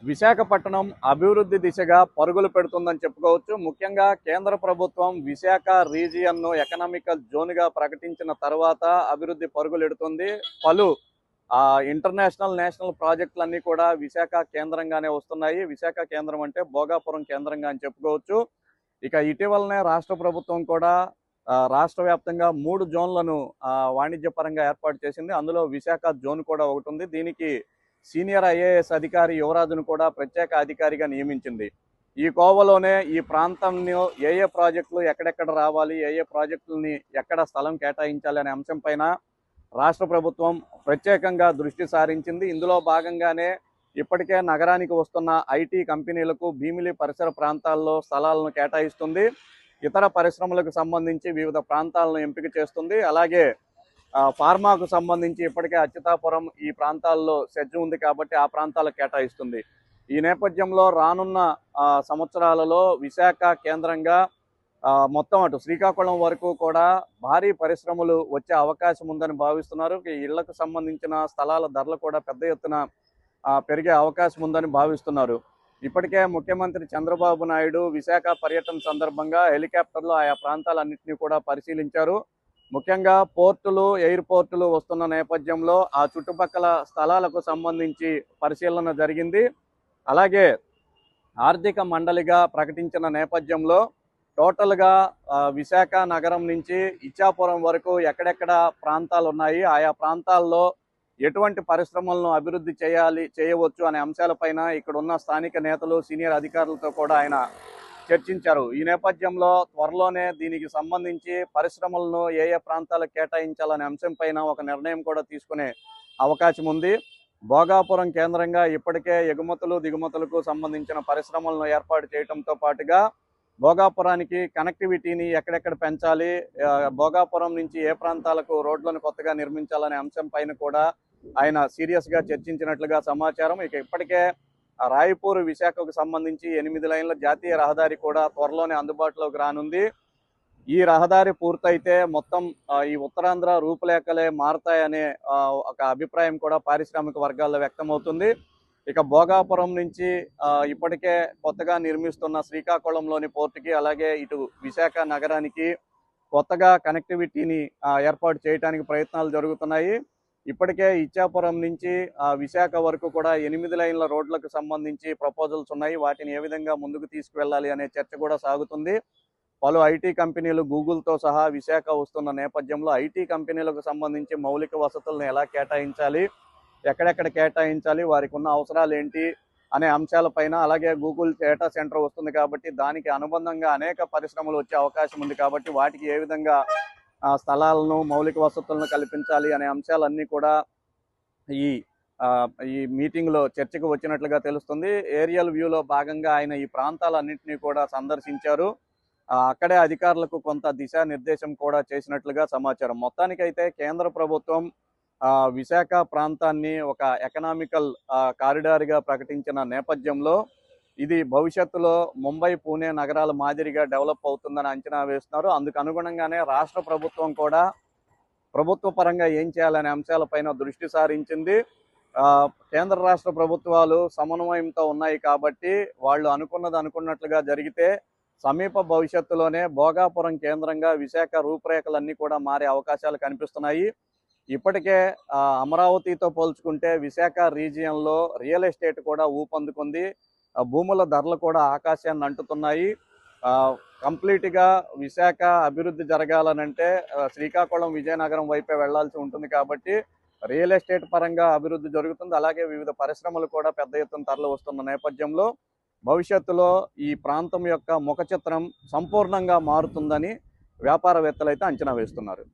విశాఖపట్నం అభివృద్ధి దిశగా పరుగులు పెడుతుందని చెప్పుకోవచ్చు. ముఖ్యంగా కేంద్ర ప్రభుత్వం విశాఖ రీజియన్ను ఎకనామికల్ జోన్గా ప్రకటించిన తర్వాత అభివృద్ధి పరుగులెడుతుంది. పలు ఇంటర్నేషనల్, నేషనల్ ప్రాజెక్టులన్నీ కూడా విశాఖ కేంద్రంగానే వస్తున్నాయి. విశాఖ కేంద్రం అంటే భోగాపురం కేంద్రంగా అని చెప్పుకోవచ్చు. ఇక ఇటీవలనే రాష్ట్ర ప్రభుత్వం కూడా రాష్ట్ర వ్యాప్తంగా 3 జోన్లను వాణిజ్యపరంగా ఏర్పాటు చేసింది. అందులో విశాఖ జోన్ కూడా ఒకటి ఉంది. దీనికి సీనియర్ ఐఏఎస్ అధికారి యువరాజును కూడా ప్రత్యేక అధికారిగా నియమించింది. ఈ కోవలోనే ఈ ప్రాంతాన్ని ఏ ప్రాజెక్టులు ఎక్కడెక్కడ రావాలి, ఏ ప్రాజెక్టులని ఎక్కడ స్థలం కేటాయించాలి అనే అంశం పైన రాష్ట్ర ప్రభుత్వం ప్రత్యేకంగా దృష్టి సారించింది. ఇందులో భాగంగానే ఇప్పటికే నగరానికి వస్తున్న ఐటీ కంపెనీలకు భీమిలి పరిసర ప్రాంతాల్లో స్థలాలను కేటాయిస్తుంది. ఇతర పరిశ్రమలకు సంబంధించి వివిధ ప్రాంతాలను ఎంపిక చేస్తుంది. అలాగే ఫార్మాకు సంబంధించి ఇప్పటికే అచ్యుతాపురం ఈ ప్రాంతాల్లో సెజ్ ఉంది కాబట్టి ఆ ప్రాంతాలకు కేటాయిస్తుంది. ఈ నేపథ్యంలో రానున్న సంవత్సరాలలో విశాఖ కేంద్రంగా మొత్తం అటు శ్రీకాకుళం వరకు కూడా భారీ పరిశ్రమలు వచ్చే అవకాశం ఉందని భావిస్తున్నారు. ఇళ్లకు సంబంధించిన స్థలాల ధరలు కూడా పెద్ద ఎత్తున పెరిగే అవకాశం ఉందని భావిస్తున్నారు. ఇప్పటికే ముఖ్యమంత్రి చంద్రబాబు నాయుడు విశాఖ పర్యటన సందర్భంగా హెలికాప్టర్లో ఆయా ప్రాంతాలన్నింటినీ కూడా పరిశీలించారు. ముఖ్యంగా పోర్టులు, ఎయిర్పోర్టులు వస్తున్న నేపథ్యంలో ఆ చుట్టుపక్కల స్థలాలకు సంబంధించి పరిశీలన జరిగింది. అలాగే ఆర్థిక మండలిగా ప్రకటించిన నేపథ్యంలో టోటల్గా విశాఖ నగరం నుంచి ఇచ్చాపురం వరకు ఎక్కడెక్కడ ప్రాంతాలు ఉన్నాయి, ఆయా ప్రాంతాల్లో ఎటువంటి పరిశ్రమలను అభివృద్ధి చేయవచ్చు అనే అంశాలపైన ఇక్కడ ఉన్న స్థానిక నేతలు, సీనియర్ అధికారులతో కూడా ఆయన చర్చించారు. ఈ నేపథ్యంలో త్వరలోనే దీనికి సంబంధించి పరిశ్రమలను ఏ ప్రాంతాలకు కేటాయించాలనే అంశం పైన ఒక నిర్ణయం కూడా తీసుకునే అవకాశం ఉంది. భోగాపురం కేంద్రంగా ఇప్పటికే ఎగుమతులు, దిగుమతులకు సంబంధించిన పరిశ్రమలను ఏర్పాటు చేయడంతో పాటుగా భోగాపురానికి కనెక్టివిటీని ఎక్కడెక్కడ పెంచాలి, భోగాపురం నుంచి ఏ ప్రాంతాలకు రోడ్లను కొత్తగా నిర్మించాలనే అంశం పైన కూడా ఆయన సీరియస్గా చర్చించినట్లుగా సమాచారం. ఇక ఇప్పటికే రాయపూర్ విశాఖకు సంబంధించి 8 లైన్ల జాతీయ రహదారి కూడా త్వరలోనే అందుబాటులోకి రానుంది. ఈ రహదారి పూర్తయితే మొత్తం ఈ ఉత్తరాంధ్ర రూపురేఖలే మారతాయనే ఒక అభిప్రాయం కూడా పారిశ్రామిక వర్గాల్లో వ్యక్తమవుతుంది. ఇక భోగాపురం నుంచి ఇప్పటికే కొత్తగా నిర్మిస్తున్న శ్రీకాకుళంలోని పోర్టుకి, అలాగే ఇటు విశాఖ నగరానికి కొత్తగా కనెక్టివిటీని ఏర్పాటు చేయడానికి ప్రయత్నాలు జరుగుతున్నాయి. ఇప్పటికే ఇచ్చాపురం నుంచి విశాఖ వరకు కూడా 8 లైన్ల రోడ్లకు సంబంధించి ప్రపోజల్స్ ఉన్నాయి. వాటిని ఏ విధంగా ముందుకు తీసుకువెళ్ళాలి అనే చర్చ కూడా సాగుతుంది. పలు ఐటీ కంపెనీలు గూగుల్తో సహా విశాఖ వస్తున్న నేపథ్యంలో ఐటీ కంపెనీలకు సంబంధించి మౌలిక వసతులను ఎలా కేటాయించాలి, ఎక్కడెక్కడ కేటాయించాలి, వారికి ఉన్న అవసరాలు ఏంటి అనే అంశాలపైన, అలాగే గూగుల్ డేటా సెంటర్ వస్తుంది కాబట్టి దానికి అనుబంధంగా అనేక పరిశ్రమలు వచ్చే అవకాశం ఉంది కాబట్టి వాటికి ఏ విధంగా స్థలాలను, మౌలిక వసతులను కల్పించాలి అనే అంశాలన్నీ కూడా ఈ మీటింగ్లో చర్చకు వచ్చినట్లుగా తెలుస్తుంది. ఏరియల్ వ్యూలో భాగంగా ఆయన ఈ ప్రాంతాలన్నింటినీ కూడా సందర్శించారు. అక్కడే అధికారులకు కొంత దిశానిర్దేశం కూడా చేసినట్లుగా సమాచారం. మొత్తానికైతే కేంద్ర ప్రభుత్వం విశాఖ ప్రాంతాన్ని ఒక ఎకనామికల్ కారిడార్గా ప్రకటించిన నేపథ్యంలో ఇది భవిష్యత్తులో ముంబై, పూణే నగరాల మాదిరిగా డెవలప్ అవుతుందని అంచనా వేస్తున్నారు. అందుకు అనుగుణంగానే రాష్ట్ర ప్రభుత్వం కూడా ప్రభుత్వ పరంగా ఏం చేయాలనే అంశాలపైన దృష్టి సారించింది. కేంద్ర రాష్ట్ర ప్రభుత్వాలు సమన్వయంతో ఉన్నాయి కాబట్టి వాళ్ళు అనుకున్నట్లుగా జరిగితే సమీప భవిష్యత్తులోనే భోగాపురం కేంద్రంగా విశాఖ రూపురేఖలన్నీ కూడా మారే అవకాశాలు కనిపిస్తున్నాయి. ఇప్పటికే అమరావతితో పోల్చుకుంటే విశాఖ రీజియన్లో రియల్ ఎస్టేట్ కూడా ఊపందుకుంది. భూముల ధరలు కూడా ఆకాశాన్ని అంటుతున్నాయి. కంప్లీట్గా విశాఖ అభివృద్ధి జరగాలనంటే శ్రీకాకుళం, విజయనగరం వైపే వెళ్లాల్సి ఉంటుంది కాబట్టి రియల్ ఎస్టేట్ పరంగా అభివృద్ధి జరుగుతుంది. అలాగే వివిధ పరిశ్రమలు కూడా పెద్ద ఎత్తున తరలి వస్తున్న నేపథ్యంలో భవిష్యత్తులో ఈ ప్రాంతం యొక్క ముఖ చిత్రం సంపూర్ణంగా మారుతుందని వ్యాపారవేత్తలు అయితే అంచనా వేస్తున్నారు.